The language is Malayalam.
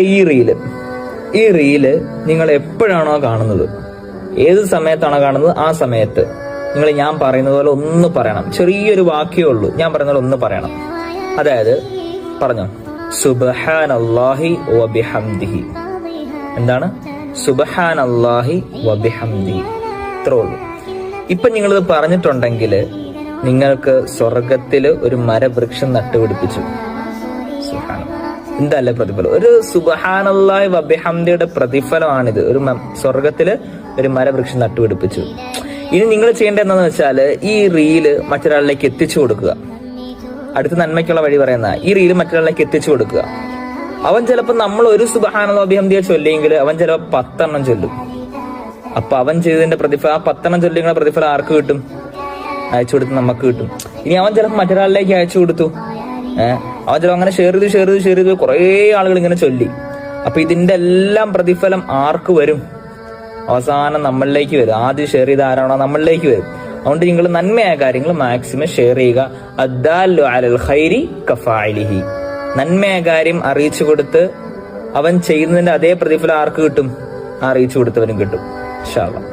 ഈ റീല് നിങ്ങൾ എപ്പോഴാണോ കാണുന്നത്, ഏത് സമയത്താണോ കാണുന്നത്, ആ സമയത്ത് നിങ്ങൾ ഞാൻ പറയുന്നത് പോലെ ഒന്ന് പറയണം. ചെറിയൊരു വാക്യമേ ഉള്ളൂ, ഞാൻ പറയുന്ന പോലെ ഒന്ന് പറയണം. അതായത് പറഞ്ഞോ, സുബ്ഹാനല്ലാഹി വബിഹംദിഹി. എന്താണ്? സുബ്ഹാനല്ലാഹി വബിഹംദിഹി. ഇത്രേ ഉള്ളൂ. ഇപ്പൊ നിങ്ങളിത് പറഞ്ഞിട്ടുണ്ടെങ്കിൽ നിങ്ങൾക്ക് സ്വർഗത്തില് ഒരു മരവൃക്ഷം നട്ടുപിടിപ്പിച്ചു. എന്തല്ലേ പ്രതിഫലം! ഒരു സുബ്ഹാനല്ലാഹി വബിഹംദിയുടെ പ്രതിഫലമാണിത്. ഒരു സ്വർഗത്തില് ഒരു മരവൃക്ഷം നട്ടുപിടിപ്പിച്ചു. ഇനി നിങ്ങൾ ചെയ്യേണ്ടത് എന്താണെന്ന് വെച്ചാല് ഈ റീല് മറ്റൊരാളിലേക്ക് എത്തിച്ചു കൊടുക്കുക. അടുത്ത നന്മയ്ക്കുള്ള വഴി പറയുന്ന ഈ റീല് മറ്റൊരാളിലേക്ക് എത്തിച്ചു കൊടുക്കുക. അവൻ ചിലപ്പോൾ നമ്മൾ ഒരു സുബ്ഹാനല്ലാഹി വബിഹംദിയെ ചൊല്ലിയെങ്കിൽ അവൻ ചിലപ്പോൾ 10 എണ്ണം ചൊല്ലും. അപ്പൊ അവൻ ചെയ്തതിന്റെ പ്രതിഫലം, ആ 10 എണ്ണം ചൊല്ലിയുള്ള പ്രതിഫലം ആർക്ക് കിട്ടും? അയച്ചു കൊടുത്ത് നമുക്ക് കിട്ടും. ഇനി അവൻ ചിലപ്പോൾ മറ്റൊരാളിലേക്ക് അയച്ചു കൊടുത്തു, അവൻ ചിലപ്പോൾ അങ്ങനെ ഷെയർ ചെയ്ത് കുറേ ആളുകൾ ഇങ്ങനെ ചൊല്ലി. അപ്പൊ ഇതിന്റെ എല്ലാം പ്രതിഫലം ആർക്ക് വരും? അവസാനം നമ്മളിലേക്ക് വരും. ആദ്യം ഷെയർ ചെയ്ത ആരാണോ നമ്മളിലേക്ക് വരും. അതുകൊണ്ട് നിങ്ങൾ നന്മയായ കാര്യങ്ങൾ മാക്സിമം ഷെയർ ചെയ്യുക. അദ്ദാല്ലു അലൽ ഖൈരി കഫാഇലിഹി. നന്മയായ കാര്യം അറിയിച്ചു കൊടുത്ത് അവൻ ചെയ്യുന്നതിന്റെ അതേ പ്രതിഫലം ആർക്ക് കിട്ടും? അറിയിച്ചു കൊടുത്തവനും കിട്ടും ഇൻഷാ അല്ലാഹ്.